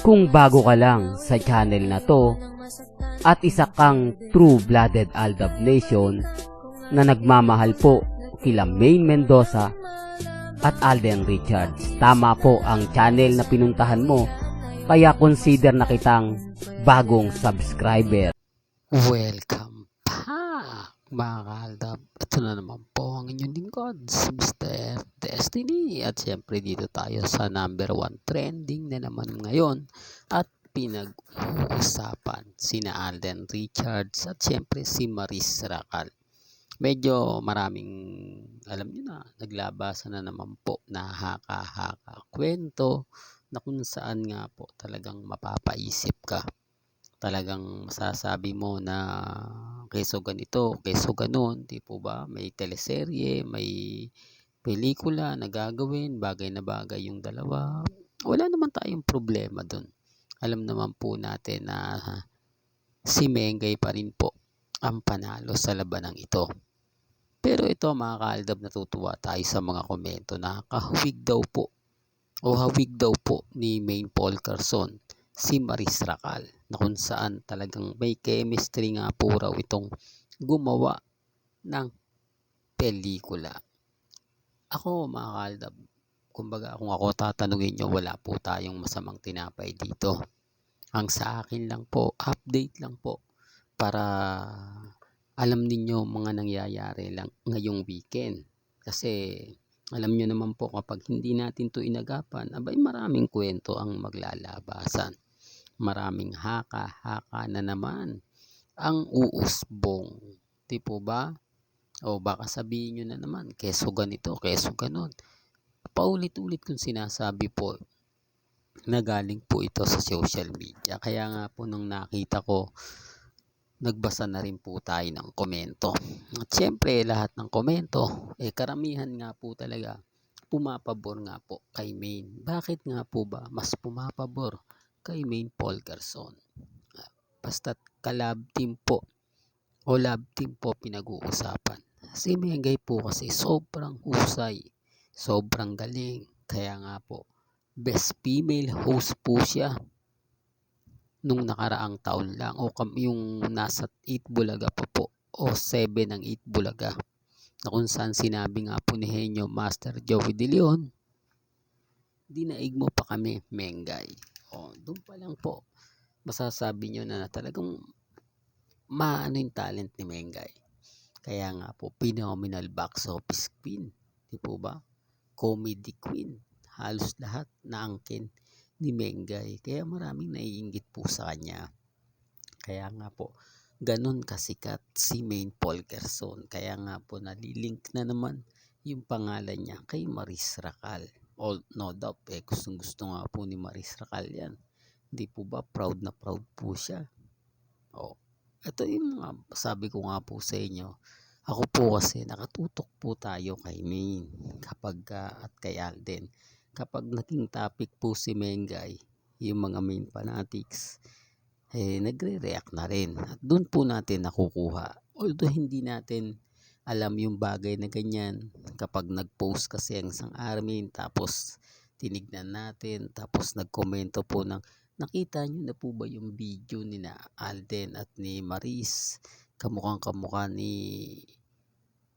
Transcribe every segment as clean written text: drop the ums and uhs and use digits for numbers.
Kung bago ka lang sa channel na to at isa kang true-blooded Aldab Nation na nagmamahal po kila Maine Mendoza at Alden Richards, tama po ang channel na pinuntahan mo, kaya consider na kitang bagong subscriber. Welcome back mga kaaldab. Ito na naman po ang inyong lingkod, si Mr. Destiny. At syempre dito tayo sa number 1 trending na naman ngayon. At pinag-uusapan sina Alden Richards at syempre si Maris Racal. Medyo maraming, alam nyo na, naglabasan na naman po na haka-haka kwento na kung saan nga po talagang mapapaisip ka. Talagang masasabi mo na keso ganito, keso ganon, di po ba? May teleserye, may pelikula na gagawin, bagay na bagay yung dalawa. Wala naman tayong problema dun. Alam naman po natin na si Mengay pa rin po ang panalo sa labanang ito. Pero ito mga kaaldab, natutuwa tayo sa mga komento na kahawig daw po o hawig daw po ni Maine Paul Carson si Maris Racal, na kung saan talagang may chemistry nga po raw itong gumawa ng pelikula. Ako mga kaaldab, kumbaga kung ako tatanungin nyo, wala po tayong masamang tinapay dito. Ang sa akin lang po, update lang po para alam ninyo mga nangyayari lang ngayong weekend. Kasi alam nyo naman po, kapag hindi natin to inagapan, abay maraming kwento ang maglalabasan. Maraming haka-haka na naman ang uusbong. Di po ba? O baka sabihin nyo na naman, keso ganito, keso ganon. Paulit-ulit kong sinasabi po na galing po ito sa social media. Kaya nga po nung nakita ko, nagbasa na rin po tayo ng komento. At syempre lahat ng komento, karamihan nga po talaga pumapabor nga po kay Maine. Bakit nga po ba mas pumapabor kay Maine Paul Carson? Basta't ka-love team po o love team po pinag-uusapan. Si Mengay po kasi sobrang husay, sobrang galing. Kaya nga po, best female host po siya nung nakaraang taon lang o yung nasa 8 Bulaga pa po o 7 ang 8 Bulaga, na kung saan sinabi nga po ni Henyo Master Joey De Leon, dinaig mo pa kami Mengay. O doon pa lang po masasabi nyo na talagang maano yung talent ni Mengay. Kaya nga po, phenomenal box office queen, di po ba? Comedy queen, halos lahat naangkin ni Mengay. Kaya maraming naiinggit po sa kanya. Kaya nga po, ganun kasikat si Maine Paul Carson. Kaya nga po, nalilink na naman yung pangalan niya kay Maris Racal. No doubt, gustong gusto nga po ni Maris Racal yan. Hindi po ba proud na proud po siya? Ito yung mga sabi ko nga po sa inyo. Ako po kasi nakatutok po tayo kay Maine at kay Alden. Kapag naging topic po si Mengay, yung mga Maine fanatics, nagre-react na rin. At doon po natin nakukuha. Although hindi natin alam yung bagay na ganyan, kapag nag-post kasi ang isang Armin, tapos tinignan natin, tapos nagkomento po ng, nakita nyo na po ba yung video ni na Alden at ni Maris? Kamukhang kamukha ni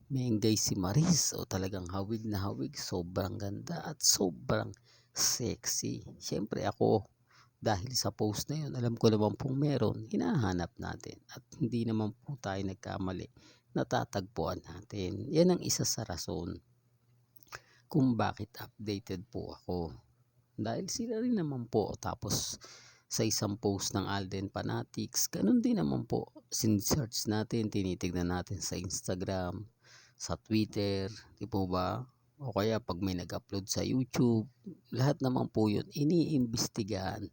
Mengay si Maris, o talagang hawig na hawig, sobrang ganda at sobrang sexy. Siyempre ako, dahil sa post na yun, alam ko naman pong meron, hinahanap natin at hindi naman po tayo nagkamali, natatagpuan natin. Yan ang isa sa rason kung bakit updated po ako, dahil sila rin naman po. Tapos sa isang post ng Alden Fanatics, ganun din naman po, sin-search natin, tinitignan natin sa Instagram, sa Twitter, di po ba? O kaya pag may nag-upload sa YouTube, lahat naman po yun iniimbestigahan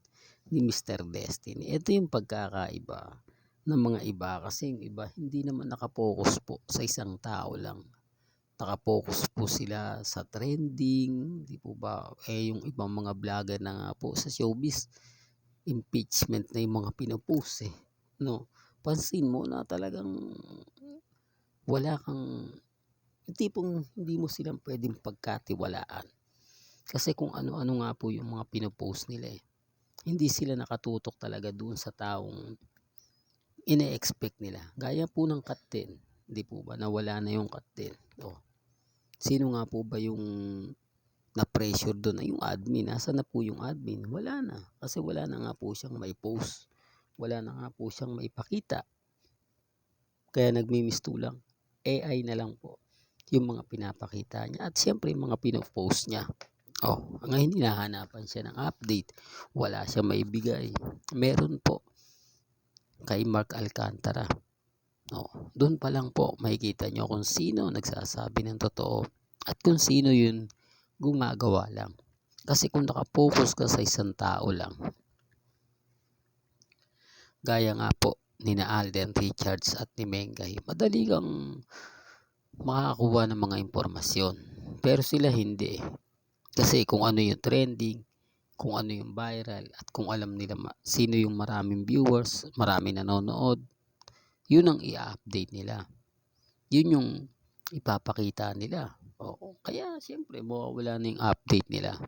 ni Mr. Destiny. Ito yung pagkakaiba ng mga iba, kasi yung iba hindi naman nakapokus po sa isang tao lang. Nakapokus po sila sa trending, di po ba? Yung ibang mga vlogger na nga po sa showbiz, impeachment na yung mga pinupost no? Pansin mo na talagang wala kang, tipong hindi mo silang pwedeng pagkatiwalaan. Kasi kung ano-ano nga po yung mga pinupost nila Hindi sila nakatutok talaga doon sa taong ine-expect nila. Gaya po ng cut 10, di po ba nawala na yung cut 10. Sino nga po ba yung na-pressure doon? Ay, yung admin. Nasaan na po yung admin? Wala na. Kasi wala na nga po siyang may post. Wala na nga po siyang may pakita. Kaya nagmimistulang. AI na lang po yung mga pinapakita niya. At siyempre yung mga pinopost niya. Ngayon hinahanapan siya ng update. Wala siya maibigay. Meron po kay Mark Alcantara. Doon pa lang po makikita nyo kung sino nagsasabi ng totoo at kung sino yun gumagawa lang. Kasi kung nakapokus ka sa isang tao lang, gaya nga po ni na Alden Richards at ni Mengay, madali kang makakakuha ng mga impormasyon. Pero sila hindi. Kasi kung ano yung trending, kung ano yung viral, at kung alam nila sino yung maraming viewers, maraming nanonood, yun ang i-update nila. Yun yung ipapakita nila. Kaya siyempre mawawala na yung update nila.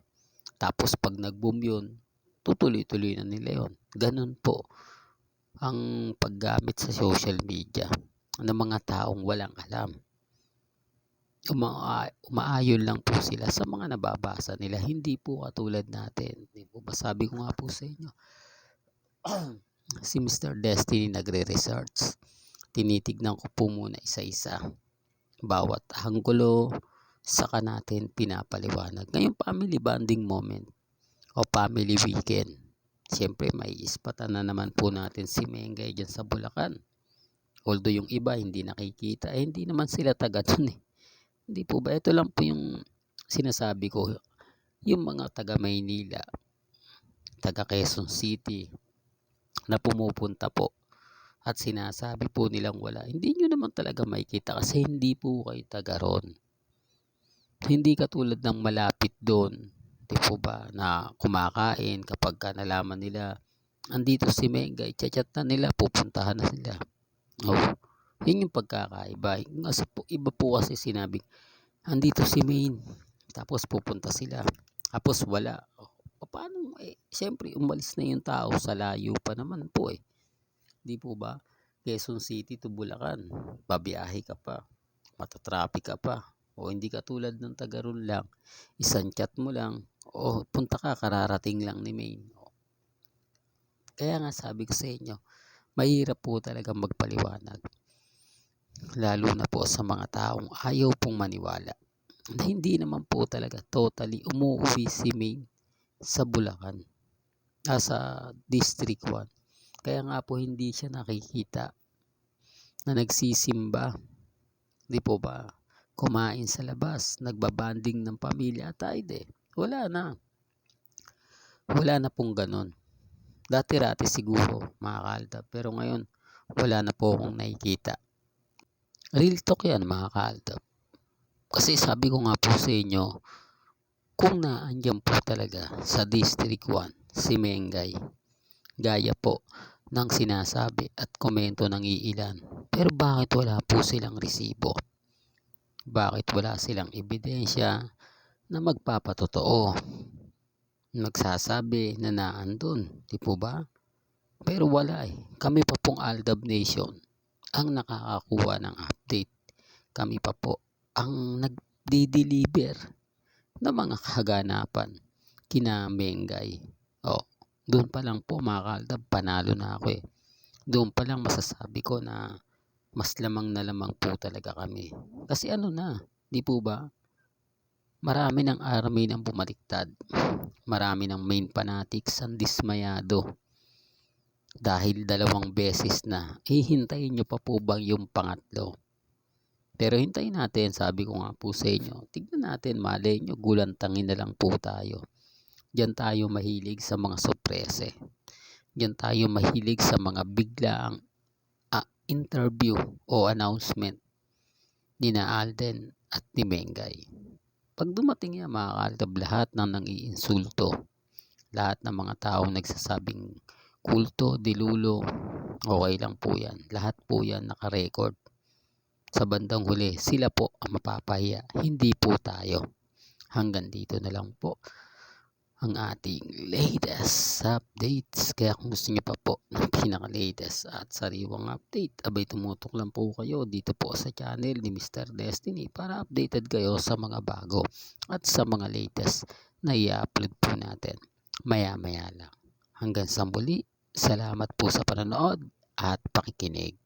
Tapos pag nag-boom yun, tutuloy-tuloy na nila yun. Ganun po ang paggamit sa social media ng mga taong walang alam. Umaayon lang po sila sa mga nababasa nila. Hindi po katulad natin. Di po ba sabi ko nga po sa inyo, si Mr. Destiny nagre-research. Tinitignan ko po muna isa-isa. Bawat anggulo, saka natin pinapaliwanag. Ngayong family bonding moment o family weekend, siyempre may ispatan na naman po natin si Mengay dyan sa Bulacan. Although yung iba hindi nakikita, hindi naman sila taga dun eh. Hindi po ba? Ito lang po yung sinasabi ko. Yung mga taga Maynila, taga Quezon City, na pumupunta po at sinasabi po nilang wala. Hindi nyo naman talaga makikita kasi hindi po kayo taga ron. Hindi katulad ng malapit doon, di po ba, na kumakain kapag ka nalaman nila andito si Mengay, chat na nila, pupuntahan na sila. Yun yung pagkakaiba. Iba po kasi sinabi, andito si Main, tapos pupunta sila, tapos wala. Paano? Siyempre umalis na yung tao, sa layo pa naman po eh. Di po ba? Quezon City to Bulacan, babiyahe ka pa, matatraffic ka pa. Hindi katulad ng taga ron lang, isang chat mo lang, punta ka, kararating lang ni Main. Kaya nga sabi ko sa inyo, mahirap po talaga magpaliwanag. Lalo na po sa mga taong ayaw pong maniwala na hindi naman po talaga totally umuwi si Main sa Bulacan, sa District 1. Kaya nga po hindi siya nakikita na nagsisimba, di po ba, kumain sa labas, nagbabanding ng pamilya at ayde. Wala na pong ganon. Dati-rati siguro mga kaaldab, pero ngayon wala na po akong nakikita. Real talk yan mga kaaldab. Kasi sabi ko nga po sa inyo, kung naandyan po talaga sa District 1 si Mengay, gaya po ng sinasabi at komento ng iilan, pero bakit wala po silang resibo? Bakit wala silang ebidensya na magpapatotoo, nagsasabi na naandun, di po ba? Pero wala eh. Kami pa pong Aldab Nation ang nakakakuha ng update. Kami pa po ang nagdi-deliver ng mga kaganapan kina Mengay. Doon pa lang po mga kaaldab, panalo na ako eh. Doon pa lang masasabi ko na mas lamang na lamang po talaga kami. Kasi di po ba? Marami ng army ng bumaliktad. Marami ng main fanatics ang dismayado. Dahil 2 beses na, hihintayin nyo pa po bang yung pangatlo? Pero hintayin natin, sabi ko nga po sa inyo, tignan natin, malay nyo, gulantangin na lang po tayo. Diyan tayo mahilig sa mga sorprese. Diyan tayo mahilig sa mga biglaang interview o announcement ni na Alden at ni Mengay. Pag dumating yan mga kaaldab, lahat ng nang-iinsulto, lahat ng mga taong nagsasabing kulto, dilulo, okay lang po yan. Lahat po yan nakarecord. Sa bandang huli, sila po ang mapapahiya, hindi po tayo. Hanggang dito na lang po. ang ating latest updates. Kaya kung gusto niyo pa po ng pinaka-latest at sariwang update, abay tumutok lang po kayo dito po sa channel ni Mr. Destiny para updated kayo sa mga bago at sa mga latest na i-upload po natin maya-maya lang. Hanggang sa muli, salamat po sa panonood at pakikinig.